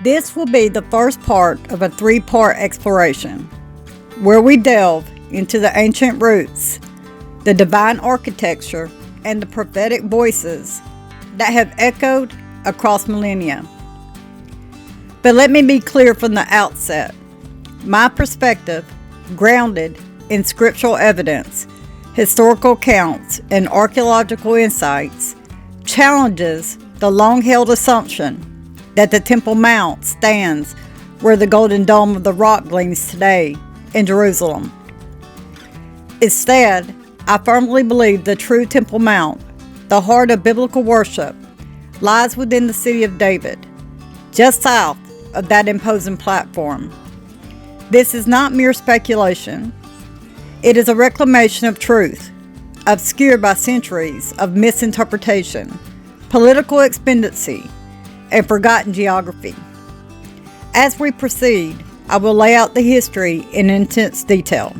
This will be the first part of a three-part exploration, where we delve into the ancient roots, the divine architecture, and the prophetic voices that have echoed across millennia. But let me be clear from the outset. My perspective, grounded in scriptural evidence, historical accounts, and archaeological insights, challenges the long-held assumption that the Temple Mount stands where the golden dome of the rock gleams today in Jerusalem. Instead, I firmly believe the true Temple Mount, the heart of biblical worship, lies within the city of David, just south of that imposing platform. This is not mere speculation. It is a reclamation of truth, obscured by centuries of misinterpretation, political expediency, and forgotten geography. As we proceed, I will lay out the history in intense detail,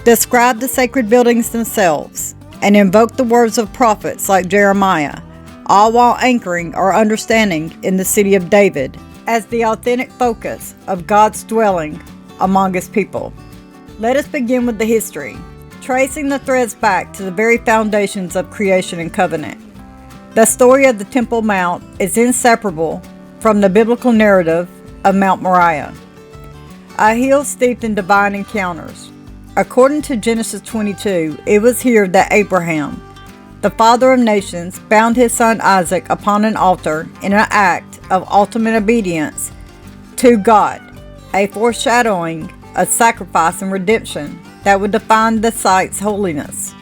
describe the sacred buildings themselves, and invoke the words of prophets like Jeremiah, all while anchoring our understanding in the city of David as the authentic focus of God's dwelling among His people. Let us begin with the history, tracing the threads back to the very foundations of creation and covenant. The story of the Temple Mount is inseparable from the biblical narrative of Mount Moriah, a hill steeped in divine encounters. According to Genesis 22, it was here that Abraham, the father of nations, bound his son Isaac upon an altar in an act of ultimate obedience to God, a foreshadowing of sacrifice and redemption that would define the site's holiness.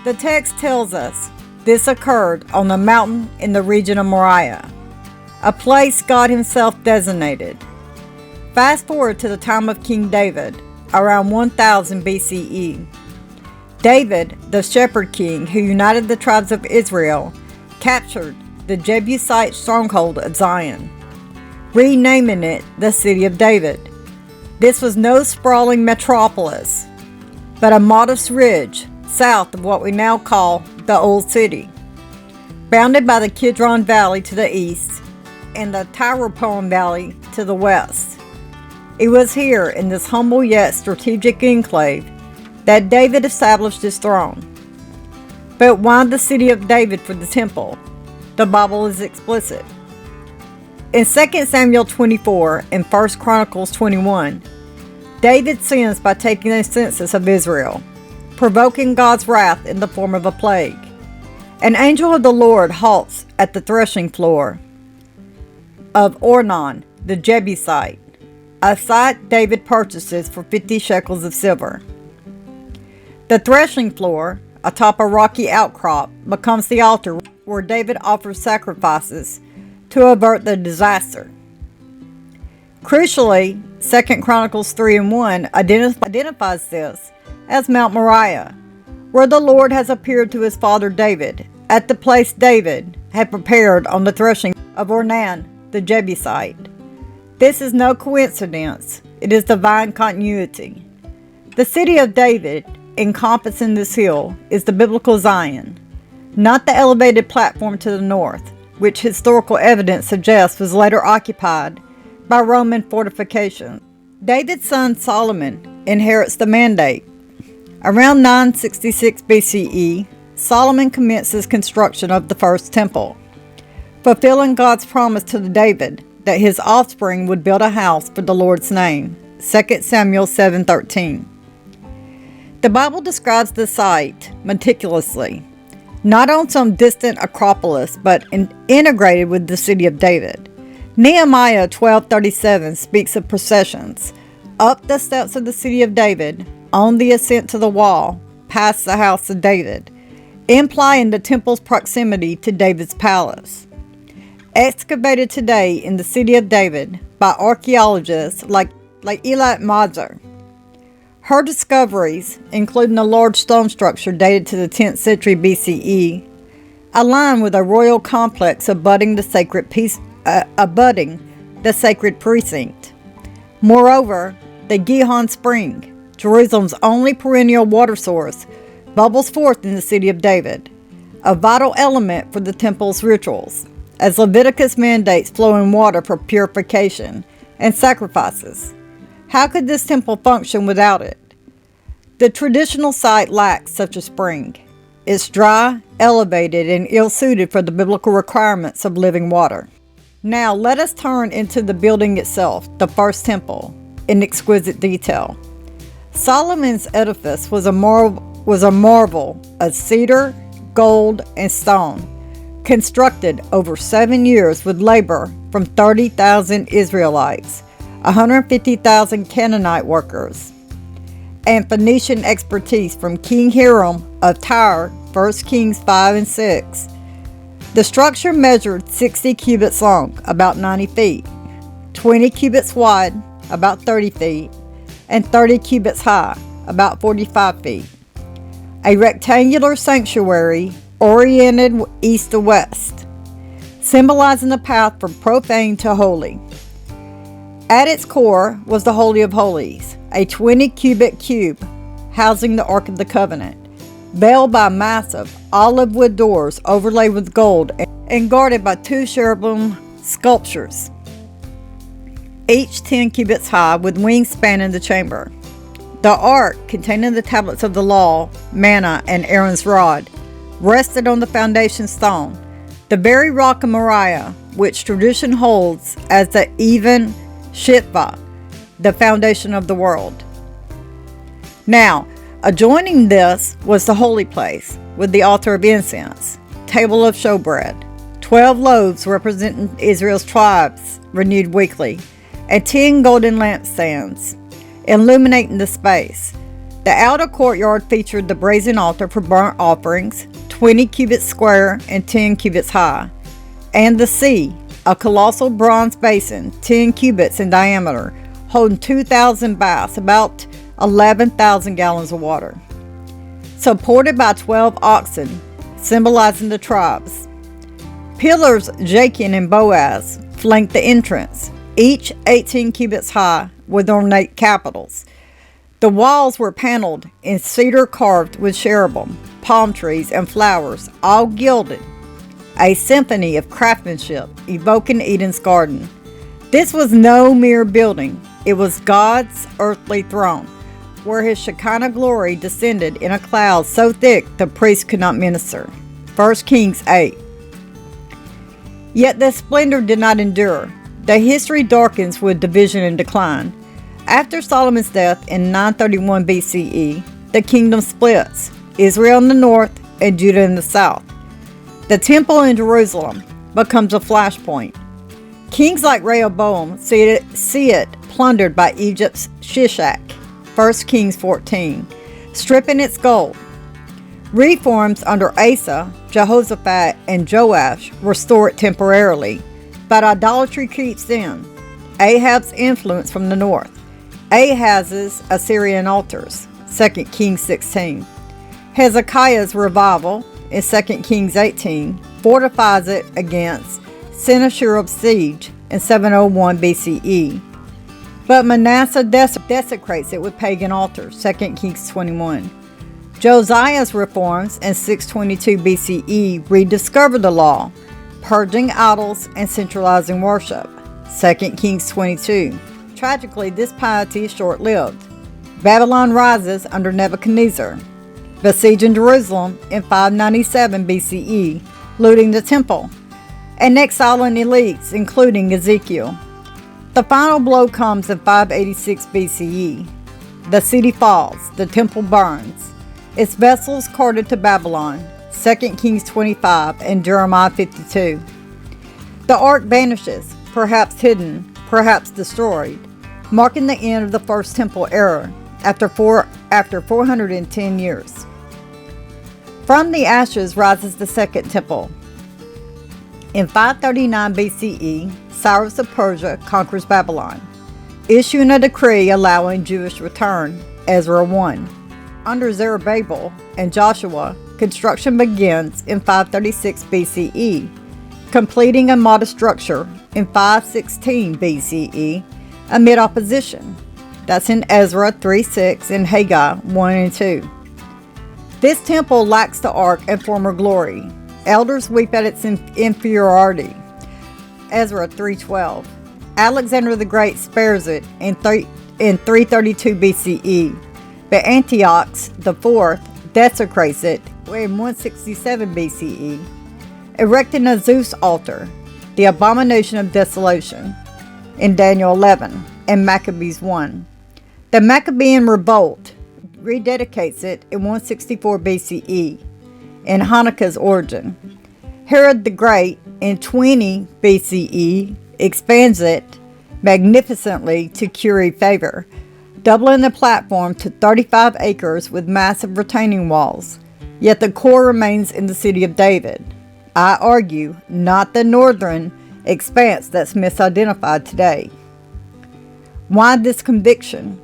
The text tells us this occurred on the mountain in the region of Moriah, a place God Himself designated. Fast forward to the time of King David, around 1000 BCE. David, the shepherd king who united the tribes of Israel, captured the Jebusite stronghold of Zion, renaming it the City of David. This was no sprawling metropolis, but a modest ridge south of what we now call the Old City, bounded by the Kidron Valley to the east and the Tyropon Valley to the west. It was here, in this humble yet strategic enclave, that David established his throne. But why the city of David for the temple? The Bible is explicit. In 2 Samuel 24 and 1 Chronicles 21, David sins by taking a census of Israel, provoking God's wrath in the form of a plague. An angel of the Lord halts at the threshing floor of Ornan, the Jebusite, a site David purchases for 50 shekels of silver. The threshing floor, atop a rocky outcrop, becomes the altar where David offers sacrifices to avert the disaster. Crucially, 2 Chronicles 3 and 1 identifies this as Mount Moriah, where the Lord has appeared to his father David at the place David had prepared on the threshing of Ornan the Jebusite. This is no coincidence, it is divine continuity. The city of David, encompassing this hill, is the biblical Zion, not the elevated platform to the north, which historical evidence suggests was later occupied by Roman fortifications. David's son Solomon inherits the mandate. Around 966 BCE, Solomon commences construction of the first temple, fulfilling God's promise to David that his offspring would build a house for the Lord's name. 2 Samuel 7:13. The Bible describes the site meticulously, not on some distant acropolis, but integrated with the city of David. Nehemiah 12:37 speaks of processions up the steps of the city of David, on the ascent to the wall, past the house of David, implying the temple's proximity to David's palace. Excavated today in the city of David by archaeologists like Elat Mazar. Her discoveries, including a large stone structure dated to the 10th century BCE, align with a royal complex abutting the sacred precinct. Moreover, the Gihon Spring, Jerusalem's only perennial water source, bubbles forth in the city of David, a vital element for the temple's rituals. as Leviticus mandates flowing water for purification and sacrifices. How could this temple function without it? The traditional site lacks such a spring. It's dry, elevated, and ill-suited for the biblical requirements of living water. Now let us turn into the building itself, the first temple, in exquisite detail. Solomon's edifice was a marvel of cedar, gold, and stone, constructed over 7 years with labor from 30,000 Israelites, 150,000 Canaanite workers, and Phoenician expertise from King Hiram of Tyre, 1 Kings 5 and 6. The structure measured 60 cubits long, about 90 feet, 20 cubits wide, about 30 feet, and 30 cubits high, about 45 feet. A rectangular sanctuary oriented east to west, symbolizing the path from profane to holy. At its core was the Holy of Holies, a 20-cubit cube housing the Ark of the Covenant, veiled by massive olive wood doors overlaid with gold and guarded by 2 cherubim sculptures, each 10 cubits high with wings spanning the chamber. The Ark, containing the tablets of the law, manna, and Aaron's rod, rested on the foundation stone, the very rock of Moriah, which tradition holds as the even Shitva, the foundation of the world. Now, adjoining this was the holy place, with the altar of incense, table of showbread, 12 loaves representing Israel's tribes, renewed weekly, and 10 golden lampstands, illuminating the space. The outer courtyard featured the brazen altar for burnt offerings, 20 cubits square and 10 cubits high, and the sea, a colossal bronze basin, 10 cubits in diameter, holding 2,000 baths, about 11,000 gallons of water, supported by 12 oxen, symbolizing the tribes. Pillars Jachin and Boaz flanked the entrance, each 18 cubits high with ornate capitals. The walls were paneled in cedar carved with cherubim, palm trees, and flowers, all gilded, a symphony of craftsmanship evoking Eden's garden. This was no mere building. It was God's earthly throne, where his Shekinah glory descended in a cloud so thick the priests could not minister. 1 Kings 8. Yet the splendor did not endure. The history darkens with division and decline. After Solomon's death in 931 BCE, the kingdom splits, Israel in the north and Judah in the south. The temple in Jerusalem becomes a flashpoint. Kings like Rehoboam see it plundered by Egypt's Shishak, 1 Kings 14, stripping its gold. Reforms under Asa, Jehoshaphat, and Joash restore it temporarily, but idolatry creeps in. Ahab's influence from the north, Ahaz's Assyrian altars, 2 Kings 16. Hezekiah's revival in 2 Kings 18 fortifies it against Sennacherib's siege in 701 BCE. But Manasseh desecrates it with pagan altars, 2 Kings 21. Josiah's reforms in 622 BCE rediscover the law, purging idols and centralizing worship, 2 Kings 22. Tragically, this piety is short-lived. Babylon rises under Nebuchadnezzar, besieging Jerusalem in 597 BCE, looting the temple, and exiling elites, including Ezekiel. The final blow comes in 586 BCE. The city falls, the temple burns, its vessels carted to Babylon, 2 Kings 25 and Jeremiah 52. The ark vanishes, perhaps hidden, perhaps destroyed, marking the end of the First Temple era after 410 years. From the ashes rises the Second Temple. In 539 BCE, Cyrus of Persia conquers Babylon, issuing a decree allowing Jewish return, Ezra 1. Under Zerubbabel and Joshua, construction begins in 536 BCE, completing a modest structure in 516 BCE amid opposition. That's in Ezra 3:6 and Haggai 1 and 2. This temple lacks the ark and former glory. Elders weep at its inferiority. Ezra 3:12. Alexander the Great spares it in 332 BCE, but Antiochus IV desecrates it in 167 BCE, erecting a Zeus altar, the abomination of desolation, in Daniel 11 and Maccabees 1. The Maccabean revolt rededicates it in 164 BCE, in Hanukkah's origin. Herod the Great in 20 BCE expands it magnificently to curry favor, doubling the platform to 35 acres with massive retaining walls. Yet the core remains in the city of David. I argue, not the northern expanse that's misidentified today. Why this conviction?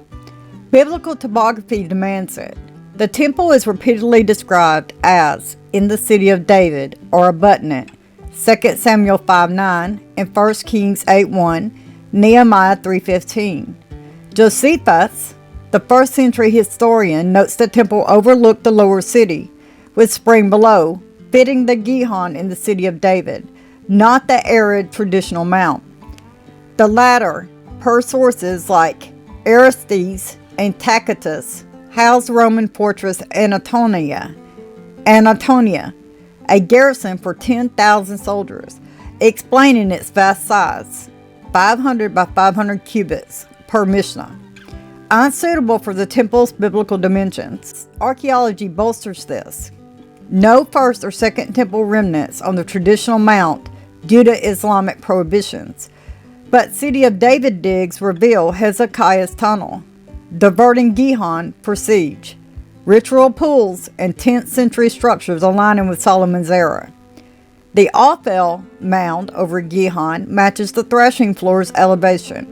Biblical topography demands it. The temple is repeatedly described as in the city of David or abutting it, 2 Samuel 5:9 and 1 Kings 8:1, Nehemiah 3:15. Josephus, the first century historian, notes the temple overlooked the lower city, with spring below, fitting the Gihon in the city of David, not the arid traditional mount. The latter, per sources like Aristides and Tacitus, housed Roman fortress Antonia, a garrison for 10,000 soldiers, explaining its vast size, 500 by 500 cubits per Mishnah, unsuitable for the temple's biblical dimensions. Archaeology bolsters this. No first or second temple remnants on the traditional mount due to Islamic prohibitions, but City of David digs reveal Hezekiah's tunnel, diverting Gihon for siege, ritual pools, and 10th century structures aligning with Solomon's era. The Ophel mound over Gihon matches the threshing floor's elevation,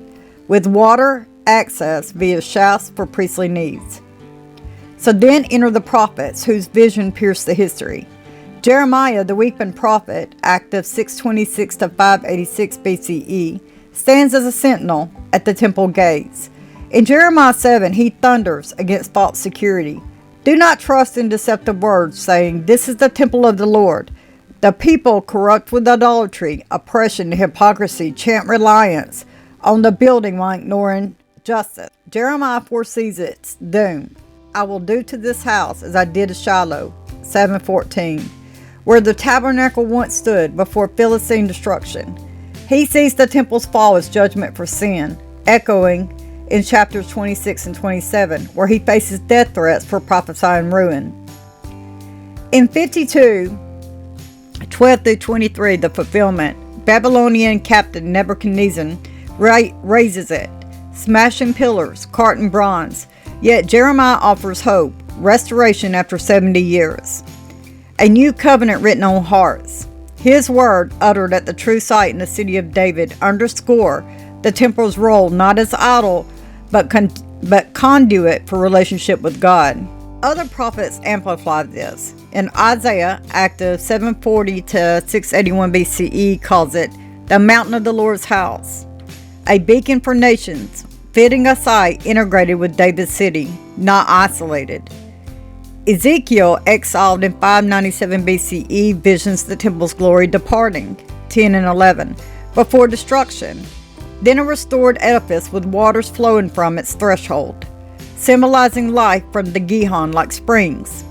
with water access via shafts for priestly needs. So then enter the prophets whose vision pierced the history. Jeremiah, the weeping prophet, active 626 to 586 BCE, stands as a sentinel at the temple gates. In Jeremiah 7, he thunders against false security. Do not trust in deceptive words, saying, "This is the temple of the Lord." The people, corrupt with idolatry, oppression, and hypocrisy, chant reliance on the building while ignoring justice. Jeremiah foresees its doom. I will do to this house as I did to Shiloh, 7:14, where the tabernacle once stood before Philistine destruction. He sees the temple's fall as judgment for sin, echoing in chapters 26 and 27, where he faces death threats for prophesying ruin. In 52:12-23, the fulfillment, Babylonian captain Nebuchadnezzar raises it, smashing pillars, carting bronze. Yet Jeremiah offers hope, restoration after 70 years. A new covenant written on hearts. His word, uttered at the true site in the city of David, underscore the temple's role not as idol, but conduit for relationship with God. Other prophets amplify this. In Isaiah, active 740 to 681 BCE, calls it the mountain of the Lord's house, a beacon for nations, fitting a site integrated with David's city, not isolated. Ezekiel, exiled in 597 BCE, visions the temple's glory departing, 10 and 11, before destruction. Then a restored edifice with waters flowing from its threshold, symbolizing life from the Gihon like springs.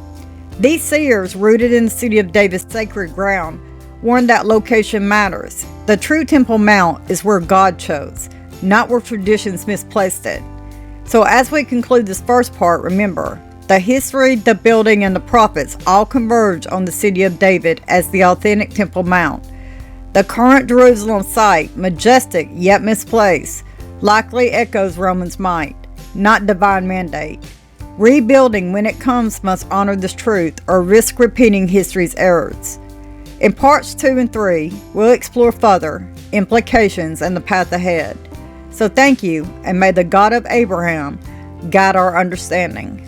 These seers, rooted in the city of David's sacred ground, warn that location matters. The true Temple Mount is where God chose, not where traditions misplaced it. So as we conclude this first part, remember, the history, the building, and the prophets all converge on the city of David as the authentic Temple Mount. The current Jerusalem site, majestic yet misplaced, likely echoes Romans' might, not divine mandate. Rebuilding, when it comes, must honor this truth or risk repeating history's errors. In parts 2 and 3, we'll explore further implications and the path ahead. So thank you, and may the God of Abraham guide our understanding.